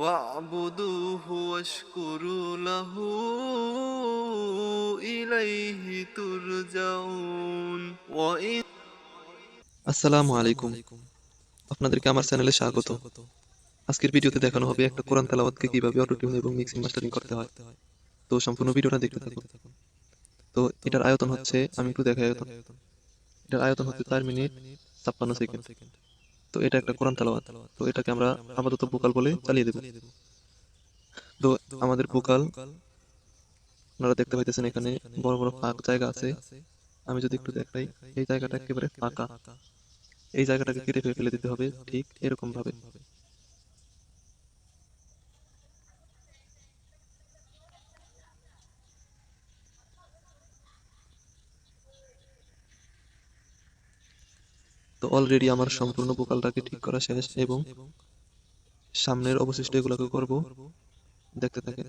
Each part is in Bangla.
واعبدوه واشكروا له إليه ترجعون وإن আসসালামু আলাইকুম। আপনাদেরকে আমার চ্যানেলে স্বাগত। আজকের ভিডিওতে দেখানো হবে একটা কোরআন তেলাওয়াতকে কিভাবে অটোটিউন এবং মিক্সিং মাস্টারিং করতে হয়। তো সম্পূর্ণ ভিডিওটা দেখতে থাকুন। তো এটার আয়তন হচ্ছে, আমি একটু দেখাই আয়তন। এটার আয়তন হচ্ছে 4 মিনিট 56 সেকেন্ড। তো এটা একটা কোরআন তেলাওয়াত। তো এটাকে আমরা আপাতত ভোকাল বলে চালিয়ে দেব। তো আমাদের ভোকাল আপনারা দেখতে পাইতেছেন এখানে বড় বড় ফাঁক জায়গা আছে। আমি যদি একটু দেখাই, এই জায়গাটা একেবারে ফাঁকা। এই জায়গাটাকে কেটে ফেলে দিতে হবে ঠিক এরকম ভাবে। তো অলরেডি আমার সম্পূর্ণ ভোকালটাকে ঠিক করা শেষ এবং সামনের অবশিষ্ট এগুলোকে করব। দেখতে থাকেন।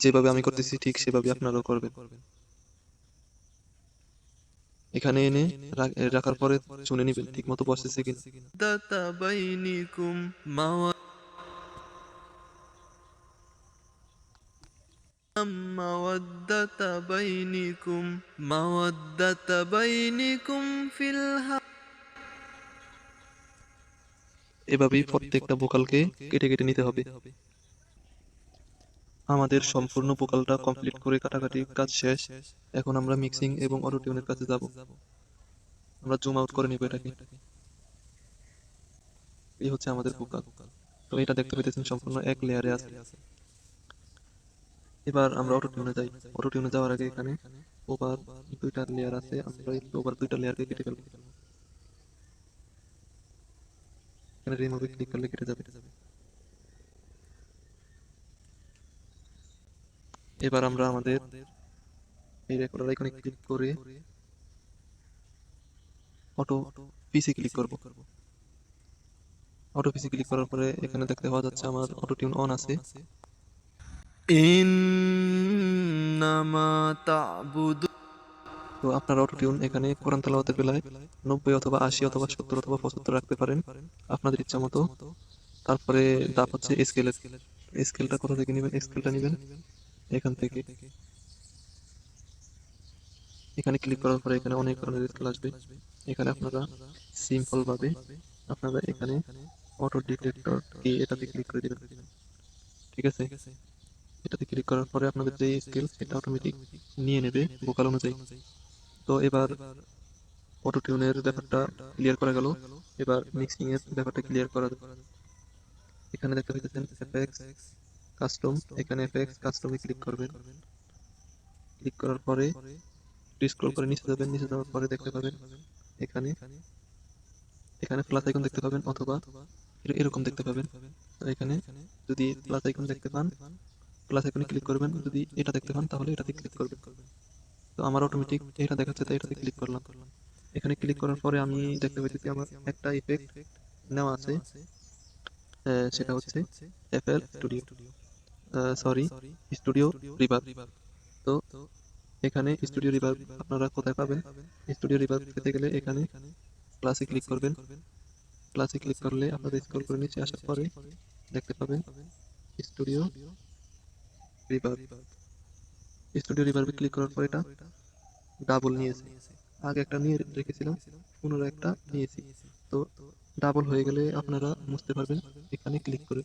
যেভাবে আমি করতেছি ঠিক সেভাবে আপনারাও করবেন। এখানে এনে রাখার পরে শুনে নিবেন ঠিক মতো বসতেছে কিনা। بينكم مودة بينكم في الحق এভাবেই প্রত্যেকটা ভোকালকে কেটে কেটে নিতে হবে। আমাদের সম্পূর্ণ ভোকালটা কমপ্লিট করে কাটাকাটি কাজ শেষ। এখন আমরা মিক্সিং এবং অটোটিউনের কাছে যাব। আমরা জুম আউট করে নিব এটাকে। এই হচ্ছে আমাদের ভোকাল। তো এটা দেখতে পেতেছেন সম্পূর্ণ এক লেয়ারে আছে। এবার আমরা অটোটিউনে যাই। অটোটিউনে যাওয়ার আগে এখানে ওভার দুইটা লেয়ার আছে, আমরা এই ওভার দুইটা লেয়ারকে কেটে ফেলবো। এখানে রিমুভে ক্লিক করলে কেটে যাবে। এবার আমরা আমাদের এই রেকর্ডার আইকনে ক্লিক করে অটো পিসি ক্লিক করব। অটো পিসি ক্লিক করার পরে এখানে দেখতে পাওয়া যাচ্ছে আমার অটো টিউন অন আছে। إنما تعبد তো আপনার অটো টিউন এখানে কোরআন তেলাওয়াতের বেলায় 90 অথবা 80 অথবা 70 অথবা 75 রাখতে পারেন আপনাদের ইচ্ছা মতো। তারপরে ধাপ হচ্ছে স্কেলের। স্কেলটা কোথা থেকে নেবেন? স্কেলটা নেবেন এখান থেকে। এখানে ক্লিক করার পরে এখানে অনেক ধরনের স্কেল আসবে। এখানে আপনারা সিম্পল ভাবে আপনারা এখানে অটো ডিটেক্টর কি এটাতে ক্লিক করে দিবেন। ঠিক আছে, এটাতে ক্লিক করার পরে আপনাদের যে স্কেল সেটা অটোমেটিক নিয়ে নেবে ভোকাল অনুযায়ী। তো এবার অটো টিউনের ব্যাপারটা ক্লিয়ার করা গেল। এবার মিক্সিং এর ব্যাপারটা ক্লিয়ার করা যাবে। এখানে দেখতে পাচ্ছেন এফএক্স কাস্টম। এখানে এফএক্স কাস্টমে ক্লিক করবেন। ক্লিক করার পরে স্ক্রল করে নিচে যাবেন। নিচে যাওয়ার পরে দেখতে পাবেন এখানে এখানে প্লাস আইকন দেখতে পাবেন অথবা এরকম দেখতে পাবেন। তো এখানে যদি প্লাস আইকন দেখতে পান, প্লাস আইকনে ক্লিক করবেন। যদি এটা দেখতে পান তাহলে এটাতে ক্লিক করবেন। তো আমার অটোমেটিক এটা দেখাচ্ছে তাই এটাতে ক্লিক করলাম। এখানে ক্লিক করার পরে আমি দেখতে পাইতেছি আমার একটা ইফেক্ট নেওয়া আছে। সেটা হচ্ছে FL studio, sorry, studio reverb. তো এখানে স্টুডিও রিভার্ব আপনারা কোথায় পাবেন? স্টুডিও রিভার্ব পেতে গেলে এখানে প্লাসে ক্লিক করবেন। প্লাসে ক্লিক করলে আপনাদের স্ক্রল করে নিচে আসার পরে দেখতে পাবেন স্টুডিও রিভার্ব। স্টুডিও রিভার্বে ক্লিক করার পর এটা ডাবল নিয়েছে। আগে একটা নিয়ে রেখেছিলাম, পুনরায় একটা নিয়েছি। তো ডাবল হয়ে গেলে আপনারা বুঝতে পারবেন এখানে ক্লিক করে।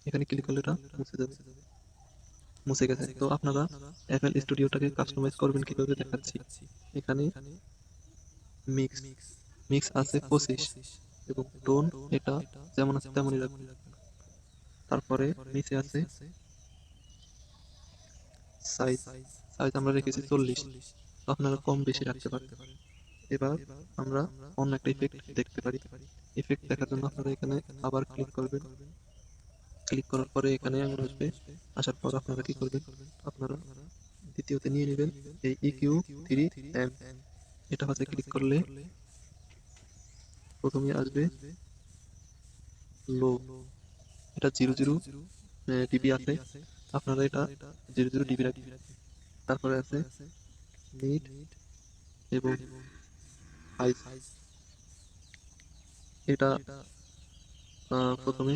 এখানে ক্লিক করলে এটা মুছে যাবে। মুছে গেছে। তো আপনারা এফএল স্টুডিওটাকে কাস্টমাইজ করবেন কিভাবে দেখাচ্ছি। এখানে মিক্স মিক্স আছে 25 এবং টোন এটা যেমন আছে তেমনই রাখবেন। তারপরে নিচে আছে সাইজ। সাইজ আমরা রেখেছি 40। আপনারা কম বেশি রাখতে পারেন। এবার আমরা অন্য একটা ইফেক্ট দেখতে পারি। ইফেক্ট দেখার জন্য আপনারা এখানে আবার ক্লিক করবেন। ক্লিক করার পরে এখানে আঙুল আসবে। আসার পর আপনারা কি করবেন? আপনারা দ্বিতীয়তে নিয়ে নেবেন এই ইকিউ 3M। এটা হচ্ছে ক্লিক করলে প্রথমে আসবে লো। এটা 00 ডিবি আছে। আপনারা এটা 00 ডিবি রাখবেন। তারপরে আছে মিড এবং হাই। এটা প্রথমে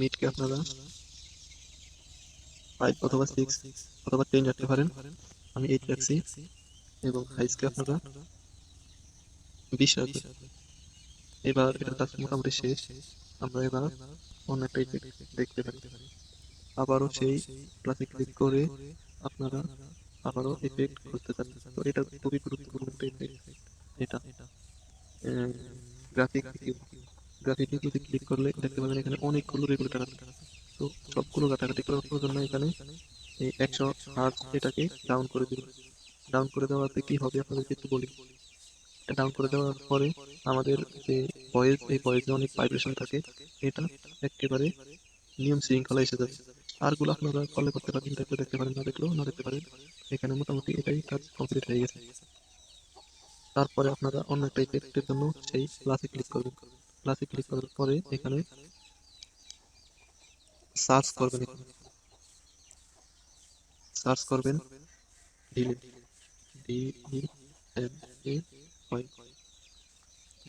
মিডকে আপনারা 5 অথবা 6 অথবা 10 রাখতে পারেন, আমি 8 রাখছি। এবং হাইসকে আপনারা 20 রাখবেন। এবার এটার কাজ মোটামুটি শেষ। আমরা এবার অন্য একটা ইফেক্ট দেখতে পারি। আবারও সেই প্লাসে ক্লিক করে আপনারা আবারও ইফেক্ট খুঁজতে চান। তো এটা খুবই গুরুত্বপূর্ণ একটা ইফেক্ট। এটা গ্রাফিক ভিউ। গ্রাফিক ভিউতে ক্লিক করলে দেখতে পাবেন এখানে অনেকগুলো রেগুলেটর আছে। তো সবগুলো ঘাটাঘাটি করার জন্য এখানে এই 100 হার্টজ এটাকে ডাউন করে দিবেন। ডাউন করে দেওয়াতে কি হবে আপনাদেরকে একটু বলি। ডাউন করে দেওয়ার পরে আমাদের যে ভয়েস, এই ভয়েসে অনেক ভাইব্রেশন থাকে, এটা একেবারে নিয়ম শৃঙ্খলা এসে যাবে। আরগুলো আপনারা ফলো করতে পারেন, দেখলে দেখতে পারেন, না দেখলেও না দেখতে পারেন। এখানে মোটামুটি এটাই কাজ কমপ্লিট হয়ে গেছে। তারপরে আপনারা অন্য একটা ইফেক্টের জন্য সেই প্লাসে ক্লিক করবেন। প্লাসে ক্লিক করার পরে এখানে সার্চ করবেন। এখানে সার্চ করবেন ডিলে, DELE।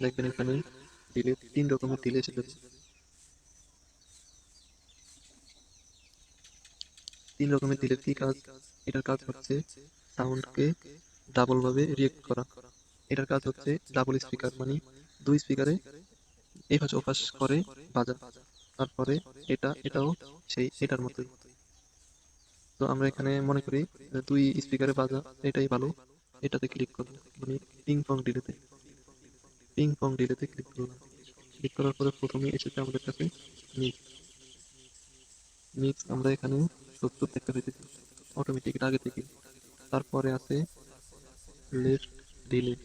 দেখবেন এখানে ডিলে 3 রকমের ডিলে এসে যাবে। 3 রকমের ডিলের কি কাজ? এটার কাজ হচ্ছে সাউন্ডকে ডাবল ভাবে রিয়েক্ট করা। এটার কাজ হচ্ছে ডাবল স্পিকার, মানে 2 স্পিকারে এপাশ ওপাশ করে বাজা। তারপরে এটাও সেই এটার মতোই। তো আমরা এখানে মনে করি 2 স্পিকারে বাজা এটাই ভালো। এটাতে ক্লিক করব, মানে পিং পং ডিলেতে ক্লিক করলাম। ক্লিক করার পরে প্রথমে এসেছে আমাদের কাছে মিক্স। আমরা এখানে 70 দেখতে পেয়েছি অটোমেটিক আগে থেকে। তারপরে আছে লেফট ডিলে,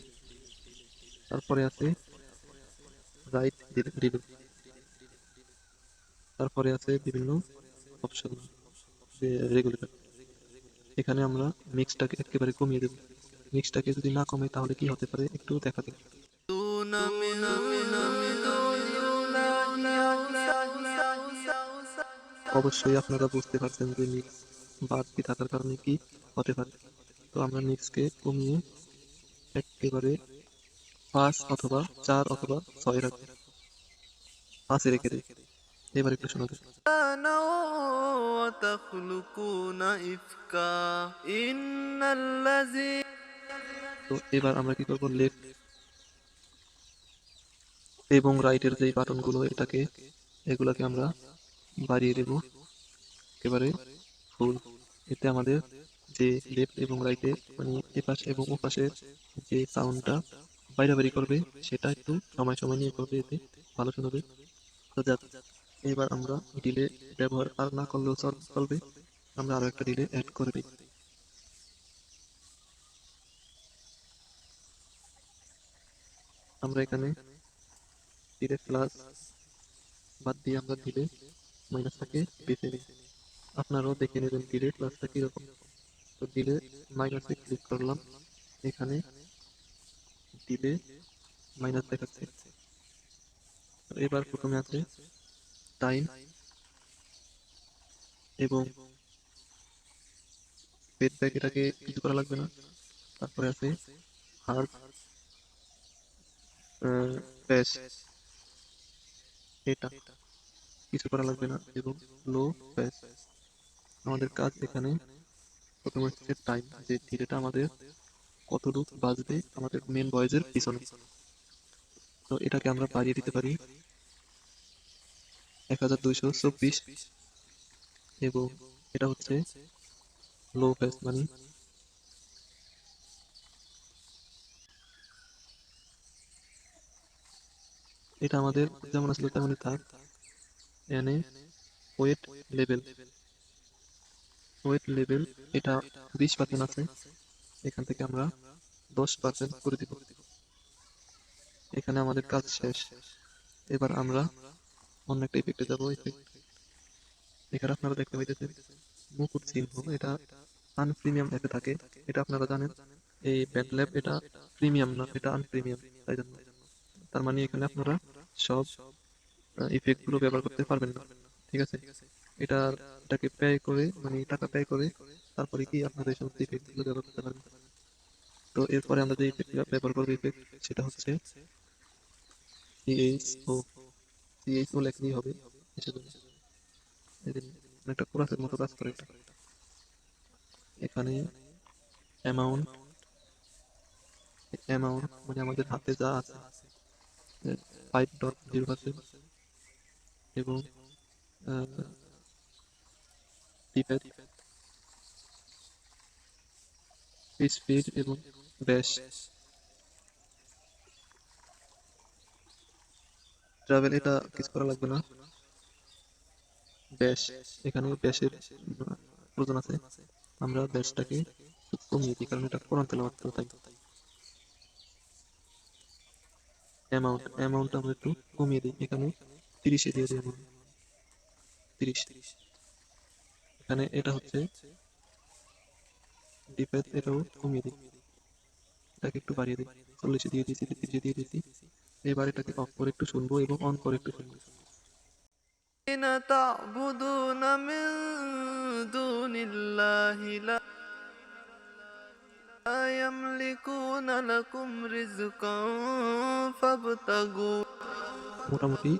তারপরে আছে রাইট ডিলে, তারপরে আছে বিভিন্ন অপশন যে রেগুলেটর। এখানে আমরা মিক্সটাকে একেবারে কমিয়ে দেব। মিক্সটাকে যদি না কমে তাহলে কি হতে পারে একটু দেখা যাক। دون من دون الله অবশ্যই আপনারা বুঝতে পারছেন যে মিক্স বাড়তি থাকার কারণে কি হতে পারে। তো আমরা মিক্সকে কমিয়ে একেবারে 5 অথবা 4 অথবা 6 রাখবো। 5 রেখে দিই। এবার একটু শোনা যাক। وتخلقون إفكا إن الذي তো এবার আমরা কি করবো, লেফট এবং রাইটের যে বাটনগুলো এগুলাকে আমরা বাড়িয়ে দেব একেবারে ফুল। এতে আমাদের যে লেফট এবং রাইটে, মানে এপাশ এবং ওপাশের যে সাউন্ডটা বাইরে করবে সেটা একটু সময় সময় নিয়ে করবে, এতে ভালো শোনাবে। তো যাক, এবার আমরা ডিলে ব্যবহার আর না করলেও চলবে। আমরা আরো একটা ডিলে অ্যাড করে দিই। আমরা এখানে ডিলে প্লাস বাদ দিয়ে আমরা ডিলে মাইনাসটাকে বেছে নিই। আপনারাও দেখে নেবেন ডিলে প্লাসটা কিরকম। তো ডিলে মাইনাসে ক্লিক করলাম। এখানে ডিলে মাইনাস দেখাচ্ছে। তো এবার প্রথমে আছে টাইম এবং ফিডব্যাক, এটাকে কিছু করা লাগবে না। তারপরে আছে হার্ড প্যাচ, এটা কিছু করা লাগবে না। এবং লো প্যাচ। আমাদের কাজ এখানে প্রথমে হচ্ছে টাইম, যে ধীরেটা আমাদের কতটুকু বাজবে আমাদের মেন ভয়েসের পিছনে। তো এটাকে আমরা বাড়িয়ে দিতে পারি 1224। এবং এটা হচ্ছে লো প্যাচ, মানে এটা আমাদের যেমন আসলে তেমনই থাক। এনে ওয়েট লেভেল, এটা 20% আছে। এখান থেকে আমরা 10% করে দিব। এখানে আমাদের কাজ শেষ। এবার আমরা অন্য একটা ইফেক্টে যাবো। এখানে আপনারা দেখতে পাইতেছেন মুকুট চিহ্ন, এটা আনপ্রিমিয়াম অ্যাপে থাকে, এটা আপনারা জানেন। এই ব্যাটল্যাব এটা প্রিমিয়াম না, এটা আনপ্রিমিয়াম, তাই জন্য। তার মানে এখানে আপনারা সব ইফেক্ট গুলো ব্যবহার করতে পারবেন না, ঠিক আছে। এটাকে পে করে, মানে টাকা পে করে তারপরে কি আপনারা এই সমস্ত ইফেক্ট গুলো ব্যবহার করতে পারবেন। তো এরপরে আমরা যে ইফেক্ট ব্যবহার করবো ইফেক্ট, সেটা হচ্ছে সিএইচও। সিএইচও লেখলেই হবে এসে যাবে। এই যে একটা কোরাসের মতো কাজ করে এটা। এখানে অ্যামাউন্ট, অ্যামাউন্ট মানে আমাদের হাতে যা আছে 5.0% এবং ডিফেক্ট, স্পিড এবং ব্যাশ। ট্রাভেল এটা কিছু করা লাগবে না। ব্যাশ, এখানে ব্যাশের প্রয়োজন আছে। আমরা ব্যাশটাকে একটু কমিয়ে দিই কারণ এটা কোরআন তেলাওয়াত তো তাই। অ্যামাউন্ট আমরা একটু কমিয়ে দিই, এখানে 30-এ দিয়ে দিই আমরা, 30। এখানে এটা হচ্ছে ডিফেক্ট, এটাও কমিয়ে দিই, এটাকে একটু বাড়িয়ে দিই, 40-এ দিয়ে দিয়েছি, 30-এ দিয়ে দিয়েছি। এবার এটাকে অফ করে একটু শুনবো এবং অন করে একটু শুনবো। تعبدون من دون الله لا يملكون لكم رزقا فابتغوا মোটামুটি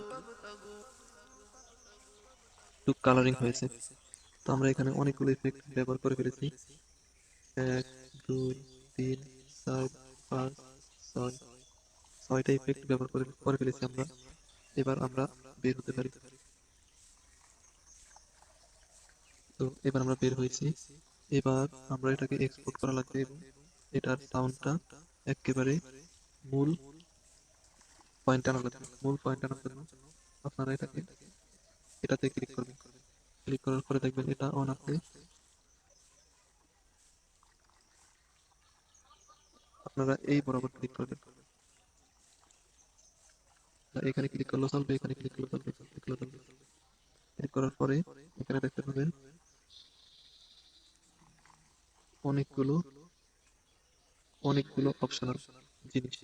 একটু কালারিং হয়েছে। তো আমরা এখানে অনেকগুলো ইফেক্ট ব্যবহার করে ফেলেছি। 1, 2, 3, 4, 5, 6, 6টা ইফেক্ট ব্যবহার করে ফেলেছি আমরা। এবার আমরা বের হতে পারি। তো এবার আমরা বের হয়েছি। এবার আমরা এটাকে এক্সপোর্ট করা লাগবে এবং এটার সাউন্ডটা একেবারে মূল পয়েন্ট আনা লাগবে। মূল পয়েন্ট আনার জন্য আপনারা এটাতে ক্লিক করবেন। ক্লিক করার পরে দেখবেন এটা অন আছে। আপনারা এই বরাবর ক্লিক করবেন। এখানে ক্লিক করলে চলবে, এখানে ক্লিক করলে চলবে, ক্লিক করলে চলবে। ক্লিক করার পরে এখানে দেখতে পাবেন অনেকগুলো অনেকগুলো অপশনাল জিনিস।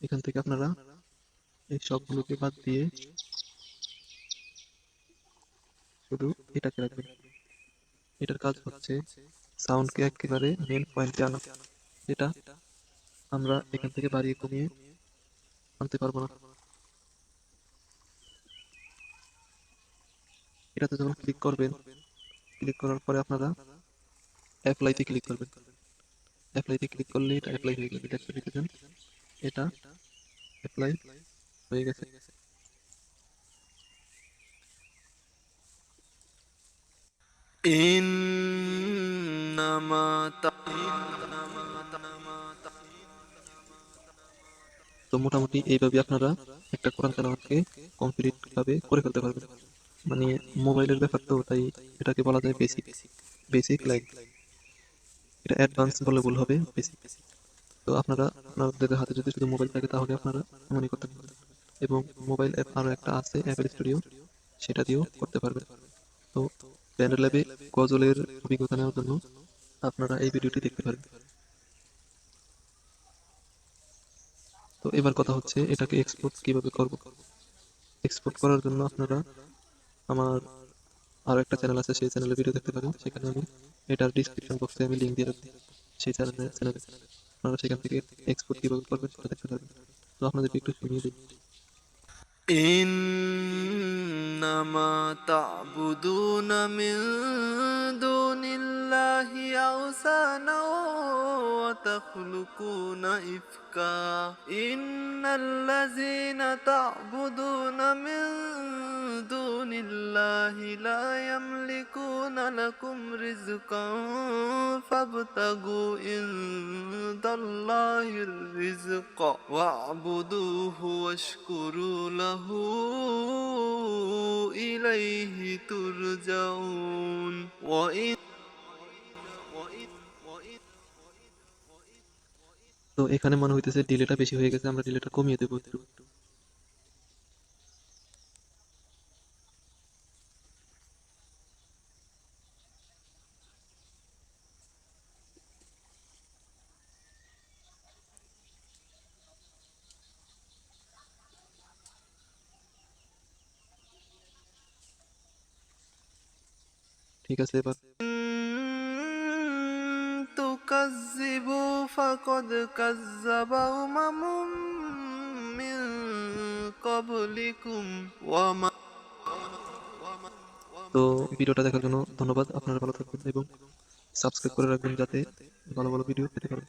এখান থেকে আপনারা এই সবগুলোকে বাদ দিয়ে শুধু এটাকে রাখবেন। এটার কাজ হচ্ছে সাউন্ডকে একেবারে মেন পয়েন্টে আনা। এটা আমরা এখান থেকে বাড়িয়ে কমিয়ে আনতে পারবো না। এটাতে যখন ক্লিক করবেন, ক্লিক করার পরে আপনারা অ্যাপ্লাইতে ক্লিক করবেন। অ্যাপ্লাইতে ক্লিক করলে এটা অ্যাপ্লাই হয়ে যাবে, দেখতে পেতেছেন এটা অ্যাপ্লাই হয়ে গেছে। إنما তো মোটামুটি এইভাবে আপনারা একটা কোরআন তেলাওয়াতকে কমপ্লিট ভাবে করে ফেলতে পারবেন। মানে মোবাইলের ব্যাপার তো তাই এটাকে বলা যায় বেসিক, বেসিক লাইক। এটা অ্যাডভান্স বলে ভুল হবে, বেসিক। তো আপনাদের হাতে যদি শুধু মোবাইল থাকে তাহলে আপনারা এমনই করতে পারবেন। এবং মোবাইল অ্যাপ আরো একটা আছে অ্যাপেল স্টুডিও, সেটা দিয়েও করতে পারবেন। তো ব্যান্ড ল্যাবে গজলের অভিজ্ঞতা নেওয়ার জন্য আপনারা এই ভিডিওটি দেখতে পারেন। তো এবার কথা হচ্ছে এটাকে এক্সপোর্ট কিভাবে করব। এক্সপোর্ট করার জন্য আপনারা আমার আরো একটা চ্যানেল আছে, সেই চ্যানেলে ভিডিও দেখতে পারেন। সেখানে আমি এটার ডিসক্রিপশন বক্সে আমি লিংক দিয়ে রাখবো, সেই চ্যানেলে আপনারা সেখান থেকে এক্সপোর্ট কিভাবে করবেন সেটা দেখতে পারবেন। তো আপনাদেরকে একটু শুনিয়ে দিই। إنما تعبدون من دون الله أوثانا وتخلقون إفكا إن الذين تعبدون من دون الله لا يملكون لكم رزقا فابتغوا عند الله الرزق واعبدوه واشكروا له إليه ترجعون তো এখানে মনে হইতেছে ডিলেটা বেশি হয়ে গেছে, আমরা ডিলেটা কমিয়ে দেবো একটু। ঠিক আছে, এবার تكذبوا فقد كذب أمم من قبلكم وما তো ভিডিওটা দেখার জন্য ধন্যবাদ। আপনারা ভালো থাকবেন এবং সাবস্ক্রাইব করে রাখবেন যাতে ভালো ভালো ভিডিও পেতে পারেন।